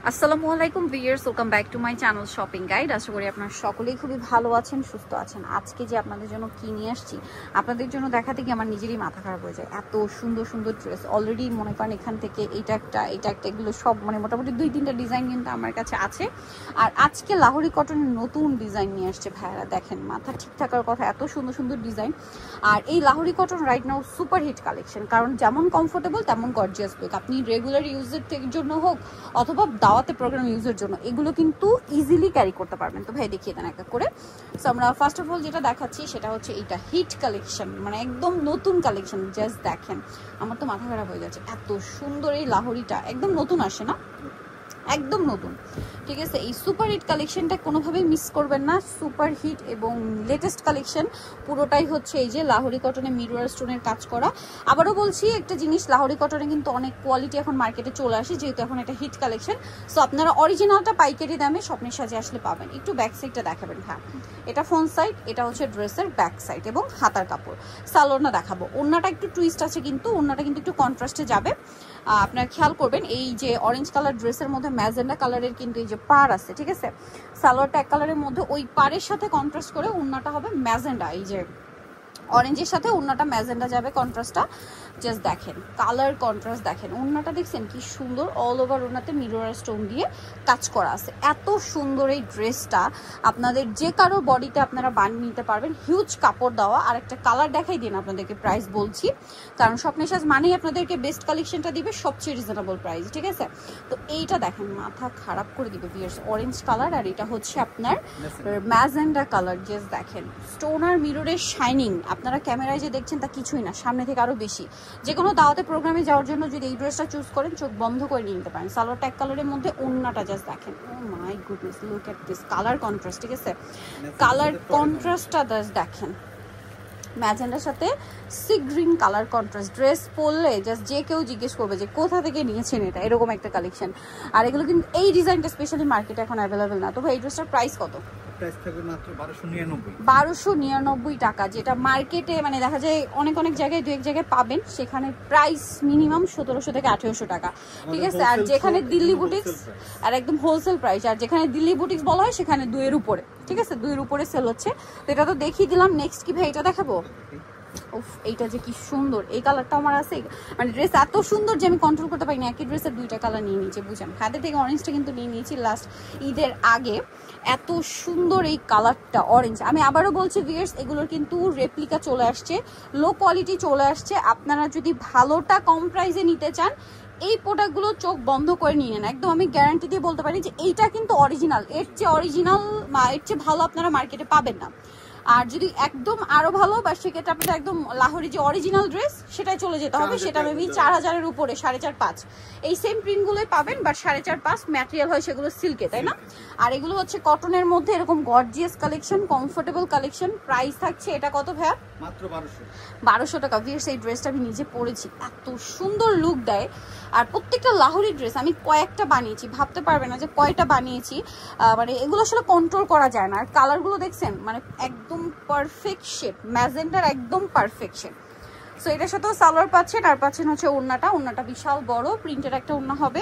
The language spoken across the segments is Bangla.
আসসালামু আলাইকুম viewers, welcome back to my channel shopping guide. আশা করি আপনারা সকলেই খুবই ভালো আছেন, সুস্থ আছেন। আজকে যে আপনাদের জন্য কি নিয়ে আসছি, আপনাদের জন্য দেখাতে গিয়ে আমার নিজেরই মাথা খারাপ হয়ে যায়। এত সুন্দর সুন্দর ড্রেস অলরেডি মনে করেন এখান থেকে এটা একটা এগুলো সব মানে মোটামুটি 2-3টা ডিজাইন কিন্তু আমার কাছে আছে। আর আজকে লাহোরি কটনের নতুন ডিজাইন নিয়ে আসছে ভাইয়ারা। দেখেন মাথা ঠিক থাকার কথা, এত সুন্দর সুন্দর ডিজাইন। আর এই Lahori cotton right now super hit collection, কারণ যেমন কমফোর্টেবল তেমন গর্জিয়াস লুক। আপনি রেগুলার ইউজের জন্য হোক অথবা দাওয়াতে প্রোগ্রাম ইউজের জন্য এগুলো কিন্তু ইজিলি ক্যারি করতে পারবেন। তো ভাই দেখিয়ে দেন এক এক করে। সো আমরা ফার্স্ট অফ অল যেটা দেখাচ্ছি সেটা হচ্ছে এইটা হিট কালেকশন, মানে একদম নতুন কালেকশন। জাস্ট দেখেন, আমার তো মাথা খারাপ হয়ে যাচ্ছে, এত সুন্দর এই লাহোরিটা। একদম নতুন আসে না, একদম নতুন, ঠিক আছে। এই সুপার হিট কালেকশনটা কোনোভাবেই মিস করবেন না। সুপার হিট এবং লেটেস্ট কালেকশন পুরোটাই হচ্ছে এই যে লাহোরি কটনে মিরর স্টোনের কাজ করা। আবারও বলছি একটা জিনিস, লাহোরি কটনে কিন্তু অনেক কোয়ালিটি এখন মার্কেটে চলে আসে, যেহেতু এখন এটা হিট কালেকশন। সো আপনারা অরিজিনালটা পাইকারি দামে স্বপ্নের সাজে আসলে পাবেন। একটু ব্যাক সাইডটা দেখাবেন। হ্যাঁ, এটা ফ্রন্ট সাইড, এটা হচ্ছে ড্রেসের ব্যাক সাইড এবং হাতার কাপড়। সালোয়ারটা দেখাবো। ওড়নাটা একটু টুইস্ট আছে, কিন্তু ওড়নাটা কিন্তু একটু কন্ট্রাস্টে যাবে। আপনারা খেয়াল করবেন এই যে অরেঞ্জ কালার ড্রেসের মধ্যে ম্যাজেন্ডা কালারের কিন্তু এই যে পার আছে, ঠিক আছে। সালোয়ারটা এক কালারের মধ্যে, ওই পাড়ের সাথে কন্ট্রাস্ট করে ওড়নাটা হবে ম্যাজেন্ডা। এই যে অরেঞ্জের সাথে ওড়নাটা ম্যাজেন্ডা যাবে কন্ট্রাস্টটা। জাস্ট দেখেন কালার কন্ট্রাস্ট, দেখেন ওড়নাটা দেখছেন কি সুন্দর। অল ওভার ওড়নাতে মিরর স্টোন দিয়ে কাজ করা আছে। এত সুন্দর এই ড্রেসটা আপনাদের যে কারো বডিতে আপনারা বানিয়ে নিতে পারবেন। হিউজ কাপড় দেওয়া। আর একটা কালার দেখাই দিন আপনাদেরকে, প্রাইস বলছি, কারণ স্বপ্নের সাজ মানেই আপনাদেরকে বেস্ট কালেকশনটা দিবে সবচেয়ে রিজনেবল প্রাইস, ঠিক আছে। তো এইটা দেখেন মাথা খারাপ করে দিবে ভিউয়ার্স। অরেঞ্জ কালার আর এটা হচ্ছে আপনার ম্যাজেন্ডা কালার। জাস্ট দেখেন স্টোন আর মিররের শাইনিং আপনারা ক্যামেরায় যে দেখছেন তা কিছুই না, সামনে থেকে আরো বেশি। যে কোনো দাওয়াতে প্রোগ্রামে যাওয়ার জন্য যদি এই ড্রেসটা চুজ করেন, চোখ বন্ধ করে নিয়ে নিতে পারেন। সালোয়ারটা এক কালারের মধ্যে, ওড়নাটা জাস্ট দেখেন। Oh my goodness, look at this colour contrast, ঠিক আছে। কালার কন্ট্রাস্টটা জাস্ট দেখেন, ম্যাজেন্ডার সাথে sea green colour contrast. Dress পরলে জাস্ট যে কেউ জিজ্ঞেস করবে যে কোথা থেকে নিয়েছেন এটা, এরকম একটা কালেকশন। আর এগুলো কিন্তু এই ডিজাইনটা স্পেশালি মার্কেটে এখন অ্যাভেলেবেল না। তো ভাই এই ড্রেসটার প্রাইস কত? প্রাইস থাকবে মাত্র 1299 টাকা, যেটা মার্কেটে মানে দেখা যায় অনেক অনেক জায়গায় দু এক জায়গায় পাবেন, সেখানে প্রাইস মিনিমাম 1700 থেকে 1800 টাকা, ঠিক আছে। আর যেখানে দিল্লি বুটিক্স আর একদম হোলসেল প্রাইস, আর যেখানে দিল্লি বুটিক্স বলা হয় সেখানে 2 এর উপরে, ঠিক আছে, 2 এর উপরে সেল হচ্ছে। তো এটা তো দেখিয়ে দিলাম। নেক্সট কি ভাই এটা দেখাবো? উফ, এইটা যে কি সুন্দর, এই কালারটা আমার আছে। মানে ড্রেস এত সুন্দর যে আমি কন্ট্রোল করতে পারি না, একই ড্রেসের 2টা কালার নিয়ে নিয়েছি, বুঝেন। হাতে থেকে অরেঞ্জটা কিন্তু নিয়ে নিয়েছি লাস্ট ঈদের আগে। এত সুন্দর এই কালারটা অরেঞ্জ। আমি আবারও বলছি ভিউয়ার্স, এগুলোর কিন্তু রেপ্লিকা চলে আসছে, লো কোয়ালিটি চলে আসছে। আপনারা যদি ভালোটা কম প্রাইসে নিতে চান, এই প্রোডাক্টগুলো চোখ বন্ধ করে নিয়ে নেন। একদম আমি গ্যারান্টি দিয়ে বলতে পারি যে এইটা কিন্তু অরিজিনাল। এর চেয়ে ভালো আপনারা মার্কেটে পাবেন না। আর যদি একদম আরো ভালো বা সেক্ষেত্রে আপনাদের একদম লাহোরি যে অরিজিনাল ড্রেস সেটাই চলে যেতে হবে। সেটা মেবি 4000-এর উপরে, 4.5-5 এই সেম প্রিন্টগুলোই পাবেন, বাট 4.5-5 ম্যাটেরিয়াল হয় সেগুলো সিল্কে, তাই না। আর এগুলো হচ্ছে কটনের মধ্যে এরকম gorgeous collection, comfortable collection. Price থাকছে এটা কত ভাইয়া? মাত্র 1200 টাকা। ভিউয়ার্স এই ড্রেসটা আমি নিজে পরেছি, এত সুন্দর লুক দেয়। আর প্রত্যেকটা লাহোরি ড্রেস আমি কয়েকটা বানিয়েছি, ভাবতে পারবে না যে কয়টা বানিয়েছি। মানে এগুলো আসলে কন্ট্রোল করা যায় না। আর কালারগুলো দেখছেন, মানে একদম পারফেক্ট শেপ, ম্যাজেন্ডার একদম পারফেক্ট শেপ। সো এটার সাথেও সালোয়ার পাচ্ছেন, আর পাচ্ছেন হচ্ছে ওড়নাটা বিশাল বড় প্রিন্টের একটা ওড়না হবে,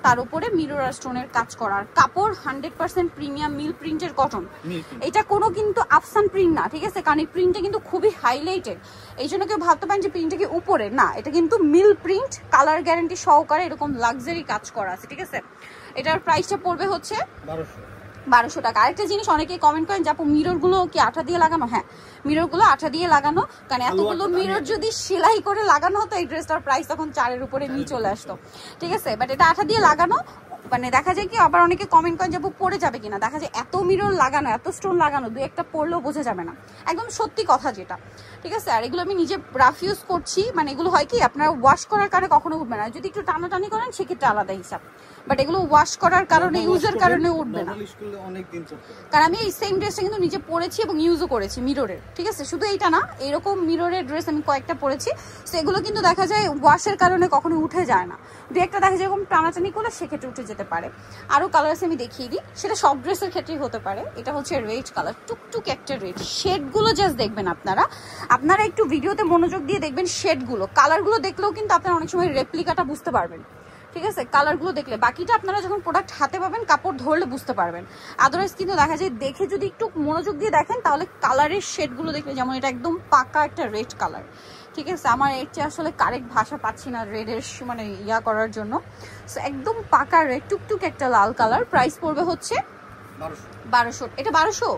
তার উপরে মিরর আর স্টোনের কাজ করা। আর কাপড় 100% প্রিমিয়াম মিল প্রিন্টের কটন। এটা কোনো কিন্তু আফসান প্রিন্ট না, ঠিক আছে, কারণ এই প্রিন্টটা কিন্তু খুবই হাইলাইটেড। এই জন্য কেউ ভাবতে পারেন যে প্রিন্টটা কি উপরে, না, এটা কিন্তু মিল প্রিন্ট, কালার গ্যারান্টি সহকারে এরকম লাক্সারি কাজ করা আছে, ঠিক আছে। এটার প্রাইসটা পড়বে হচ্ছে 1200 টাকা। আরেকটা জিনিস অনেকেই কমেন্ট করেন যে আপু মিররগুলো কি আঠা দিয়ে লাগানো? হ্যাঁ, মিররগুলো আঠা দিয়ে লাগানো, কারণ এতগুলো মিরর যদি সেলাই করে লাগানো হতো এই ড্রেসটার প্রাইস তখন 4-এর উপরে নিয়ে চলে আসতো, ঠিক আছে। বাট এটা আঠা দিয়ে লাগানো, মানে দেখা যায় কি আবার অনেকে কমেন্ট করেন যে আপু পড়ে যাবে কিনা। দেখা যায় এত মিরর লাগানো, এত স্টোন লাগানো, 2-একটা পড়লেও বোঝা যাবে না, একদম সত্যি কথা যেটা, ঠিক আছে। আর এগুলো আমি নিজে রাফ ইউজ করছি, মানে এগুলো হয় কি আপনারা ওয়াশ করার কারণে কখনো উঠবে না, যদি একটু টানাটানি করেন সেক্ষেত্রে আলাদা হিসাব, বাট এগুলো ওয়াশ করার কারণে ইউজের কারণে উঠবে না। কারণ আমি এই সেম ড্রেসটা কিন্তু নিজে পরেছি এবং ইউজও করেছি মিররের, ঠিক আছে। শুধু এইটা না, এরকম মিররের ড্রেস আমি কয়েকটা পরেছি। তো এগুলো কিন্তু দেখা যায় ওয়াশের কারণে কখনো উঠে যায় না, 2-একটা দেখা যায় এরকম টানাটানি করলে সেক্ষেত্রে উঠে যেতে পারে। আরও কালার্স আমি দেখিয়ে দিই, সেটা সব ড্রেসের ক্ষেত্রেই হতে পারে। এটা হচ্ছে রেড কালার, টুকটুক একটা রেড। শেডগুলো জাস্ট দেখবেন আপনারা একটু ভিডিওতে মনোযোগ দিয়ে দেখবেন শেডগুলো, কালারগুলো দেখলেও কিন্তু আপনারা অনেক সময় রেপ্লিকাটা বুঝতে পারবেন, ঠিক আছে, কালারগুলো দেখলে। বাকিটা আপনারা যখন প্রোডাক্ট হাতে পাবেন কাপড় ধরলে বুঝতে পারবেন, আদারওয়াইজ কিন্তু দেখা যায় দেখে যদি একটু মনোযোগ দিয়ে দেখেন তাহলে কালারের শেডগুলো দেখলে, যেমন এটা একদম পাকা একটা রেড কালার, ঠিক আছে, আমার এর চেয়ে আসলে কারেক্ট ভাষা পাচ্ছি না রেডের মানে ইয়া করার জন্য। সো একদম পাকা রেড, টুকটুক একটা লাল কালার। প্রাইস পড়বে হচ্ছে 1200। এটা 1200,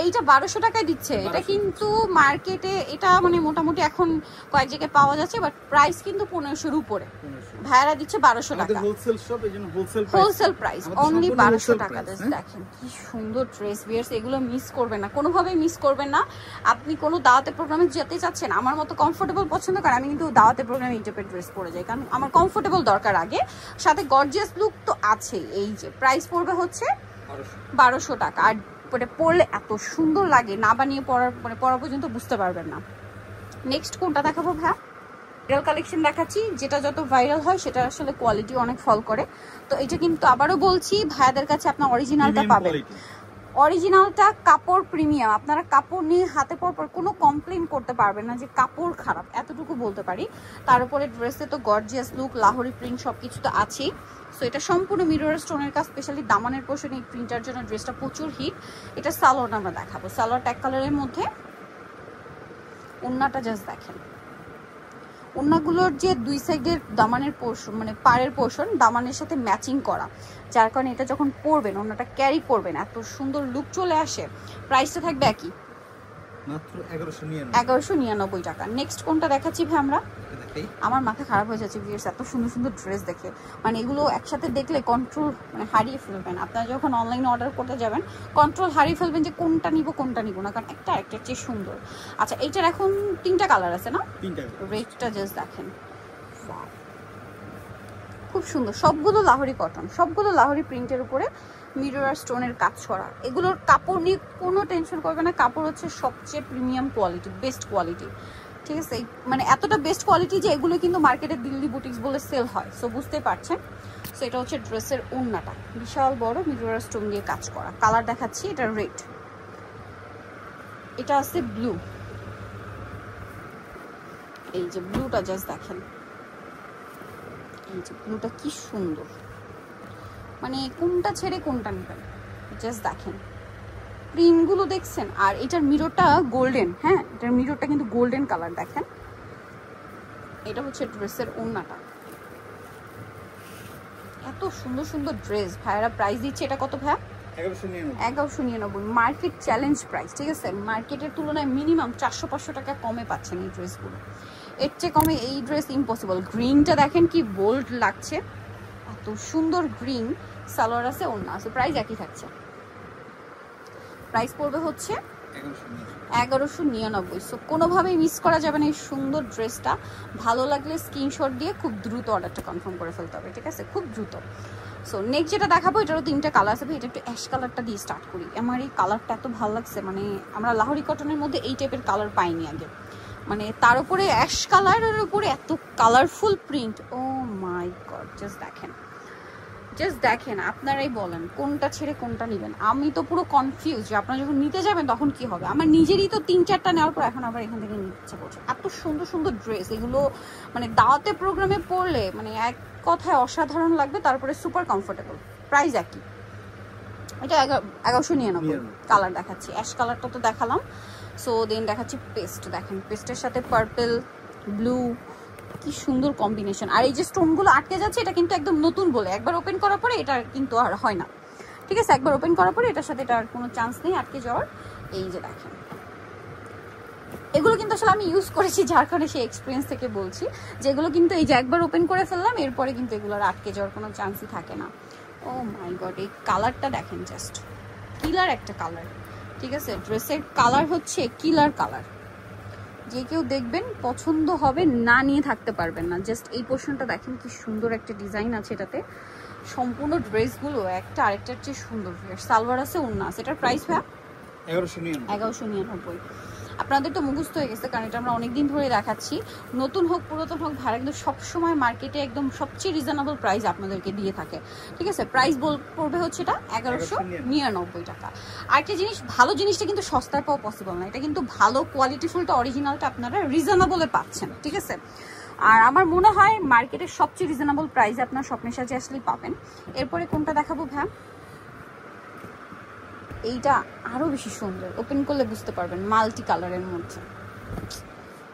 এইটা 1200 টাকায় দিচ্ছে। এটা কিন্তু মার্কেটে এটা মানে মোটামুটি এখন কয়েক জায়গায় পাওয়া যাচ্ছে, বাট প্রাইস কিন্তু 1500-এর উপরে। ভাইরা দিচ্ছে 1200 টাকা, হোলসেল প্রাইস অনলি 1200 টাকা। দেখেন কি সুন্দর ড্রেস ভিয়ার্স, এগুলো মিস করবেন না, কোনোভাবেই মিস করবেন না। আপনি কোনো দাওয়াতে প্রোগ্রামে যেতে চাচ্ছেন, আমার মতো কমফোর্টেবল পছন্দ করেন, আমি কিন্তু দাওয়াতে প্রোগ্রামে এই টাইপের ড্রেস পরে যাই, কারণ আমার কমফোর্টেবল দরকার আগে, সাথে গর্জিয়াস লুক তো আছে। এই যে প্রাইস পড়বে হচ্ছে 1200 টাকা। আর পরলে এত সুন্দর লাগে, না বানিয়ে পরা পর্যন্ত বুঝতে পারবেন না। নেক্সট কোনটা দেখাবো ভাইয়া? ভাইরাল কালেকশন দেখাচ্ছি, যেটা যত ভাইরাল হয় সেটা আসলে কোয়ালিটি অনেক ফল করে। তো এটা কিন্তু আবারও বলছি ভাইয়াদের কাছে আপনার অরিজিনালটা পাবেন, অরিজিনালটা কাপড় প্রিমিয়াম। আপনারা কাপড় নিয়ে হাতে পর কোনো কমপ্লেন করতে পারবেন না যে কাপড় খারাপ, এতটুকু বলতে পারি। তার উপরে ড্রেসে তো গর্জিয়াস লুক, লাহোরি প্রিন্ট সবকিছু তো আছেই। সো এটা সম্পূর্ণ মিরর স্টোনের কাজ, স্পেশালি দামানের পোর্শন এই প্রিন্টার জন্য ড্রেসটা প্রচুর হিট। এটা সালোয়ার আমরা দেখাবো, সালোয়ার ট্যাগ কালারের মধ্যে। ওন্নাটা জাস্ট দেখেন, ওন্নাগুলোর যে দুই সাইডের দামানের পোর্শন মানে পাড়ের পোর্শন দামানের সাথে ম্যাচিং করা, যার কারণে এটা যখন পরবেন ওন্নাটা ক্যারি করবেন এত সুন্দর লুক চলে আসে। প্রাইসটা থাকবে একই, মাত্র 1199 টাকা। নেক্সট কোনটা দেখাচ্ছি ভাই আমরা? আমার মাথা খারাপ হয়ে যাচ্ছে ভিউয়ার্স, এত সুন্দর সুন্দর ড্রেস দেখে, মানে এগুলো একসাথে দেখলে কন্ট্রোল মানে হারিয়ে ফেলবেন। আপনারা যখন অনলাইনে অর্ডার করতে যাবেন কন্ট্রোল হারিয়ে ফেলবেন যে কোনটা নিব কোনটা নিব না, কারণ একটা একটার চেয়ে সুন্দর। আচ্ছা, এইটার এখন 3টা কালার আছে না? রেডটা জাস্ট দেখেন, খুব সুন্দর। সবগুলো লাহোরি কটন, সবগুলো লাহোরি প্রিন্টের উপরে মিরর আর স্টোনের কাজ করা। এগুলোর কাপড় নিয়ে কোনো টেনশন করবে না, কাপড় হচ্ছে সবচেয়ে প্রিমিয়াম কোয়ালিটি, বেস্ট কোয়ালিটি, ঠিক আছে। মানে এতটা বেস্ট কোয়ালিটি যে এগুলো কিন্তু মার্কেটে দিল্লি বুটিক্স বলে সেল হয়, সো বুঝতে পারছেন। সো এটা হচ্ছে ড্রেসের ওড়নাটা, বিশাল বড় মিরর আর স্টোন দিয়ে কাজ করা। কালার দেখাচ্ছি, এটা রেড, এটা আছে ব্লু। এই যে ব্লুটা জাস্ট দেখেন, এই যে ব্লুটা কি সুন্দর, মানে কোনটা ছেড়ে কোনটা নেবেন জাস্ট দেখেন। প্রিন্টগুলো দেখছেন, আর এটার মিররটা গোল্ডেন। হ্যাঁ, এটার মিররটা কিন্তু গোল্ডেন কালার দেখেন। এটা হচ্ছে ড্রেসের ওড়নাটা, এত সুন্দর সুন্দর ড্রেস। ভাইরা প্রাইস দিচ্ছে এটা কত ভাইয়া? 1199, মার্কেট চ্যালেঞ্জ প্রাইস, ঠিক আছে। মার্কেটের তুলনায় মিনিমাম 400-500 টাকা কমে পাচ্ছেন এই ড্রেসগুলো, এর চেয়ে কমে এই ড্রেস ইম্পসিবল। গ্রিনটা দেখেন কি বোল্ড লাগছে, এত সুন্দর গ্রিন। সালোয়ার আছে, ওড়না আছে, প্রাইস একই থাকছে। প্রাইস পড়বে হচ্ছে 1199। সো কোনোভাবেই মিস করা যাবে না এই সুন্দর ড্রেসটা। ভালো লাগলে স্ক্রিনশট দিয়ে খুব দ্রুত অর্ডারটা কনফার্ম করে ফেলতে হবে, ঠিক আছে, খুব দ্রুত। সো নেক্সট যেটা দেখাবো, এটারও 3টা কালার আছে। এটা একটু অ্যাশ কালারটা দিয়ে স্টার্ট করি। আমার এই কালারটা এত ভালো লাগছে, মানে আমরা লাহোরি কটনের মধ্যে এই টাইপের কালার পাইনি আগে, মানে তার উপরে অ্যাশ কালারের উপরে এত কালারফুল প্রিন্ট। ও মাই গড, জাস্ট দেখেন, জাস্ট দেখেন, আপনারাই বলেন কোনটা ছেড়ে কোনটা নেবেন। আমি তো পুরো কনফিউজ যে আপনারা যখন নিতে যাবেন তখন কি হবে। আমার নিজেরই তো 3-4টা নেওয়ার পর এখন আবার এখান থেকে নিতে ইচ্ছা করছে। এত সুন্দর সুন্দর ড্রেস, এগুলো মানে দাওয়াতে প্রোগ্রামে পরলে মানে এক কথায় অসাধারণ লাগবে, তারপরে সুপার কমফোর্টেবল। প্রাইস একই, এটা 1199। কালার দেখাচ্ছি, অ্যাশ কালারটা তো দেখালাম। সো দেন দেখাচ্ছি পেস্ট, দেখেন পেস্টের সাথে পার্পল ব্লু, কি সুন্দর কম্বিনেশন। আর এই যে স্টোনগুলো আটকে যাচ্ছে, এটা কিন্তু একদম নতুন বলে, একবার ওপেন করার পরে এটা কিন্তু আর হয় না, ঠিক আছে। একবার ওপেন করার পরে এটার সাথে এটার কোনো চান্স নেই আটকে যাওয়ার। এই যে দেখেন, এগুলো কিন্তু আসলে আমি ইউজ করেছি, যার কারণে সেই এক্সপিরিয়েন্স থেকে বলছি যে এগুলো কিন্তু এই যে একবার ওপেন করে ফেললাম এরপরে কিন্তু এগুলোর আটকে যাওয়ার কোনো চান্সই থাকে না। ও মাই গড, এই কালারটা দেখেন, জাস্ট কিলার একটা কালার, ঠিক আছে। ড্রেসের কালার হচ্ছে কিলার কালার, যে কেউ দেখবেন পছন্দ হবে, না নিয়ে থাকতে পারবেন না। জাস্ট এই পোর্শনটা দেখেন কি সুন্দর একটা ডিজাইন আছে এটাতে। সম্পূর্ণ ড্রেসগুলো একটা আরেকটার চেয়ে সুন্দর। সালোয়ার আছে, ওড়না আছে। এটার প্রাইস ভাই 1199। আপনাদের তো মুখস্থ হয়ে গেছে, কারণ এটা আমরা অনেকদিন ধরে দেখাচ্ছি। নতুন হোক পুরাতন হোক, ভাড়া কিন্তু সবসময় মার্কেটে একদম সবচেয়ে রিজনেবল প্রাইস আপনাদেরকে দিয়ে থাকে, ঠিক আছে। প্রাইস পড়বে হচ্ছে এটা 1199 টাকা। আরেকটা জিনিস, ভালো জিনিসটা কিন্তু সস্তায় পাওয়া পসিবল না, এটা কিন্তু ভালো কোয়ালিটিফুলটা অরিজিনালটা আপনারা রিজনেবলে পাচ্ছেন, ঠিক আছে। আর আমার মনে হয় মার্কেটের সবচেয়ে রিজনেবল প্রাইসে আপনার স্বপ্নের সাজে আসলেই পাবেন। এরপরে কোনটা দেখাবো ভ্যাম? এইটা আরো বেশি সুন্দর, ওপেন করলে বুঝতে পারবেন, মাল্টি কালারের মধ্যে।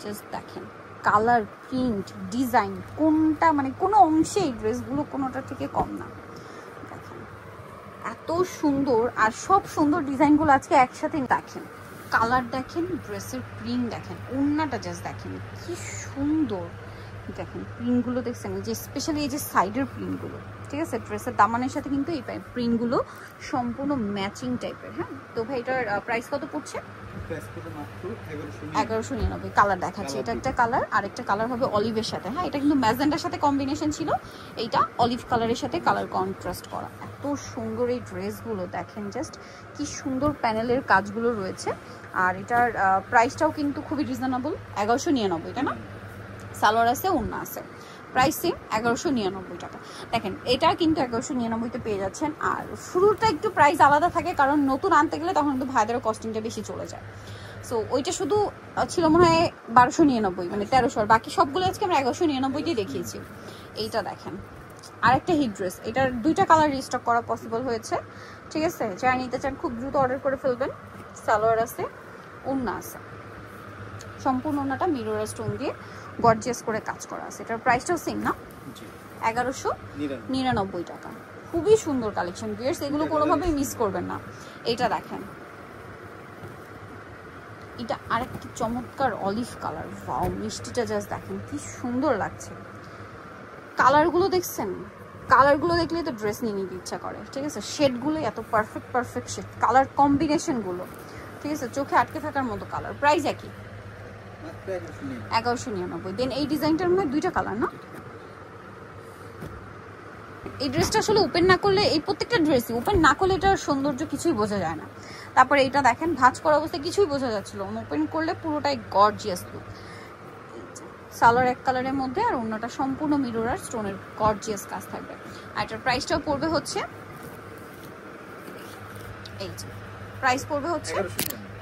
জাস্ট দেখেন কালার, প্রিন্ট, ডিজাইন কোনটা মানে কোনো অংশে এই ড্রেসগুলো কোনোটা থেকে কম না। দেখেন এত সুন্দর, আর সব সুন্দর ডিজাইনগুলো আজকে একসাথে। দেখেন কালার দেখেন, ড্রেসের প্রিন্ট দেখেন, ওড়নাটা জাস্ট দেখেন কি সুন্দর। দেখেন প্রিন্টগুলো দেখছেন, এই যে স্পেশালি এই যে সাইডের প্রিন্টগুলো, ঠিক আছে, ড্রেসের দামানের সাথে কিন্তু এই প্রিন্টগুলো সম্পূর্ণ ম্যাচিং টাইপের। হ্যাঁ, তো ভাই এটার প্রাইস কত পড়ছে? 1199। কালার দেখাচ্ছি, এটা একটা কালার, আর একটা কালার হবে অলিভের সাথে। হ্যাঁ, এটা কিন্তু ম্যাজেন্ডার সাথে কম্বিনেশন ছিল, এইটা অলিভ কালারের সাথে কালার কন্ট্রাস্ট করা। এত সুন্দর এই ড্রেসগুলো দেখেন, জাস্ট কি সুন্দর প্যানেলের কাজগুলো রয়েছে। আর এটার প্রাইসটাও কিন্তু খুবই রিজনেবল, 1199, তাই না? সালোয়ার আছে, ওড়না আছে, প্রাইস সেম 1199 টাকা। দেখেন এটা কিন্তু 1199-তে পেয়ে যাচ্ছেন। আর শুরুটা একটু প্রাইস আলাদা থাকে, কারণ নতুন আনতে গেলে তখন কিন্তু ভাইদেরও কস্টিংটা বেশি চলে যায়। সো ওইটা শুধু ছিল মনে হয় 1299, মানে 1300, বাকি সবগুলো আজকে আমরা 1199-তেই দেখিয়েছি। এইটা দেখেন আরেকটা হিট ড্রেস, এটার 2টা কালার রিস্টক করা পসিবল হয়েছে, ঠিক আছে? যারা নিতে চান খুব দ্রুত অর্ডার করে ফেলবেন। সালোয়ার আছে, ওড়না আছে, সম্পূর্ণ ওড়নাটা মিরর স্টোন দিয়ে গর্জিয়াস করে কাজ করা আছে। এটার প্রাইসটাও সেম না, 1199 টাকা। খুবই সুন্দর কালেকশন ভিউয়ার্স, এগুলো কোনোভাবেই মিস করবেন না। এটা দেখেন, এটা আরেকটি চমৎকার অলিভ কালার। ওয়াও, মিষ্টিটা জাস্ট দেখেন কি সুন্দর লাগছে। কালারগুলো দেখছেন, কালারগুলো দেখলে তো ড্রেস নিয়ে নিতে ইচ্ছা করে, ঠিক আছে? শেডগুলো এত পারফেক্ট শেড, কালার কম্বিনেশনগুলো, ঠিক আছে, চোখে আটকে থাকার মতো কালার। প্রাইস একই 1199। দেন এই ডিজাইনটার মধ্যে 2টা কালার না? এই ড্রেসটা আসলে ওপেন না করলে, এই প্রত্যেকটা ড্রেসই ওপেন না করলে এটার সৌন্দর্য কিছুই বোঝা যায় না। তারপরে এটা দেখেন ভাঁজ করা অবস্থায় কিছুই বোঝা যাচ্ছিল, ওপেন করলে পুরোটাই গর্জিয়াস লুক। সালোয়ার এক কালারের মধ্যে, আর অন্যটা সম্পূর্ণ মিরর আর স্টোনের গর্জিয়াস কাজ থাকবে। আর এটার প্রাইসটাও পড়বে হচ্ছে, এই যে প্রাইস পড়বে হচ্ছে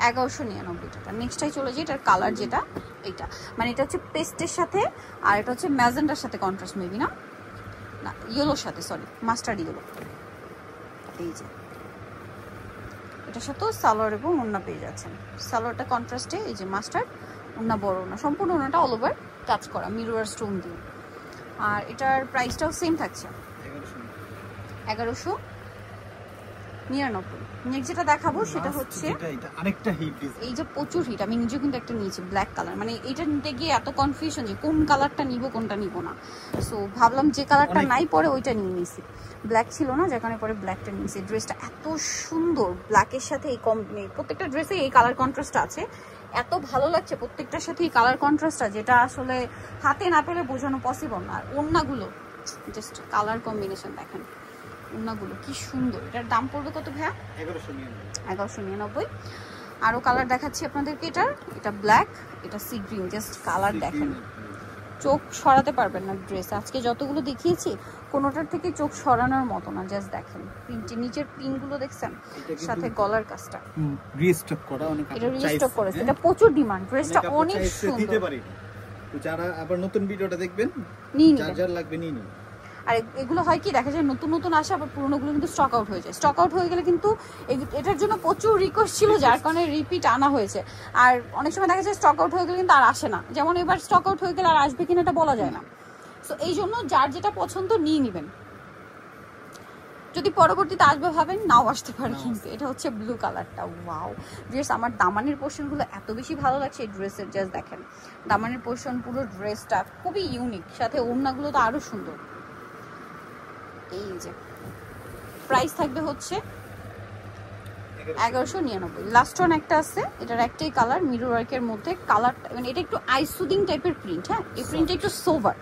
1199 টাকা। নেক্সটটাই চলে যাই, এটার কালার যেটা, এইটা মানে এটা হচ্ছে পেস্টের সাথে, আর এটা হচ্ছে ম্যাজেন্ডার সাথে কন্ট্রাস্ট, মেবি না, না ইয়েলোর সাথে, সরি মাস্টার্ড ইয়েলো। এই যে এটার সাথেও সালোয়ার এবং ওড়না পেয়ে যাচ্ছেন। সালোয়ারটা কন্ট্রাস্টে, এই যে মাস্টার্ড, ওড়না বড় ওড়না, সম্পূর্ণ ওড়নাটা অল ওভার কাজ করা মিরর স্টোন দিয়ে। আর এটার প্রাইসটাও সেম থাকছে 1199। নেক্সট যেটা দেখাবো সেটা হচ্ছে আরেকটা হিট, এই যে প্রচুর হিট, আমি নিজে কিন্তু একটা নিয়েছি ব্ল্যাক কালার, মানে এটা নিতে গিয়ে এত কনফিউশন যে কোন কালারটা নিব কোনটা নিব না। সো ভাবলাম যে কালারটা নাই পরে ওইটা নিয়ে নিয়েছি, ব্ল্যাক ছিল না যার কারণে পরে ব্ল্যাকটা নিয়েছি। ড্রেসটা এত সুন্দর, ব্ল্যাকের সাথে এই প্রত্যেকটা ড্রেসে এই কালার কন্ট্রাস্ট আছে, এত ভালো লাগছে প্রত্যেকটার সাথে এই কালার কন্ট্রাস্টটা, যেটা আসলে হাতে না পেলে বোঝানো পসিবল না। আর ওড়নাগুলো জাস্ট কালার কম্বিনেশন দেখেন, ওড়নাগুলো কি সুন্দর। এটার দাম পড়বে কত ভাইয়া? 1199। আরো কালার দেখাচ্ছি আপনাদেরকে। এটা ব্ল্যাক, এটা সি গ্রিন, জাস্ট কালার দেখেন, চোখ সরাতে পারবেন না ড্রেস। আজকে যতগুলো দেখিয়েছি কোনোটার থেকে চোখ সরানোর মতো না, জাস্ট দেখেন প্রিন্টের নিচের প্রিন্টগুলো দেখছেন, সাথে গলার কাজটা রিস্টক করা, অনেক এটা রিস্টক করেছে, এটা প্রচুর ডিমান্ড, ড্রেসটা অনেক সুন্দর। তো যারা আবার নতুন ভিডিওটা দেখবেন, যার লাগবে নিয়ে নিন। আর এগুলো হয় কি, দেখা যায় নতুন নতুন আসে, আবার পুরোনোগুলো কিন্তু স্টক আউট হয়ে যায়। স্টক আউট হয়ে গেলে কিন্তু এটার জন্য প্রচুর রিকোয়েস্ট ছিল, যার কারণে রিপিট আনা হয়েছে। আর অনেক সময় দেখা যায় স্টক আউট হয়ে গেলে কিন্তু আর আসে না, যেমন এবার স্টক আউট হয়ে গেলে আর আসবে কিনা এটা বলা যায় না। সো এই জন্য যার যেটা পছন্দ নিয়ে নেবেন, যদি পরবর্তীতে আসবে ভাবেন নাও আসতে পারে। কিন্তু এটা হচ্ছে ব্লু কালারটা। ওয়াও ড্রেস, আমার দামানের পোর্শনগুলো এত বেশি ভালো লাগছে এই ড্রেসের, জাস্ট দেখেন দামানের পোর্শন, পুরো ড্রেসটা খুবই ইউনিক, সাথে ওড়নাগুলো তো আরো সুন্দর। এই যে প্রাইস থাকবে হচ্ছে 1199। লাস্ট ওয়ান একটা আছে, এটার একটাই কালার, মিরর ওয়ার্কের মধ্যে কালার, মানে এটা একটু আই সুদিং টাইপের প্রিন্ট। হ্যাঁ, এই প্রিন্টটা একটু সোভার,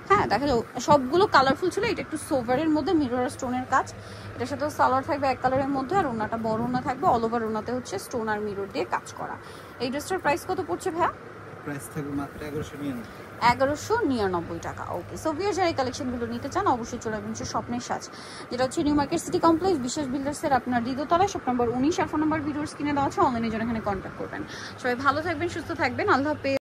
হ্যাঁ দেখা যায় সবগুলো কালারফুল ছিল, এটা একটু সোভারের মধ্যে মিরর স্টোনের কাজ। এটার সাথে সালোয়ার থাকবে এক কালারের মধ্যে, আর ওড়নাটা বড় ওড়না থাকবে, অল ওভার ওড়নাতে হচ্ছে স্টোন আর মিরর দিয়ে কাজ করা। এই ড্রেসটার প্রাইস কত পড়ছে ভাইয়া? প্রাইস থাকবে মাত্র 1199 টাকা। ওকে, সো ভিউয়ার্স যারা এই কালেকশনগুলো নিতে চান অবশ্যই চলে আসবেন স্বপ্নের সাজ, যেটা হচ্ছে নিউ মার্কেট সিটি কমপ্লেক্স, বিশ্বাস বিল্ডার্সের আপনার দ্বিতীয়তলায়, শপ নম্বর 19, আর ফোন নাম্বার ভিডিওর স্ক্রিনে দেওয়া আছে, অনলাইনে জন্য এখানে কন্ট্যাক্ট করবেন। সবাই ভালো থাকবেন, সুস্থ থাকবেন, আল্লাহ হাফেজ।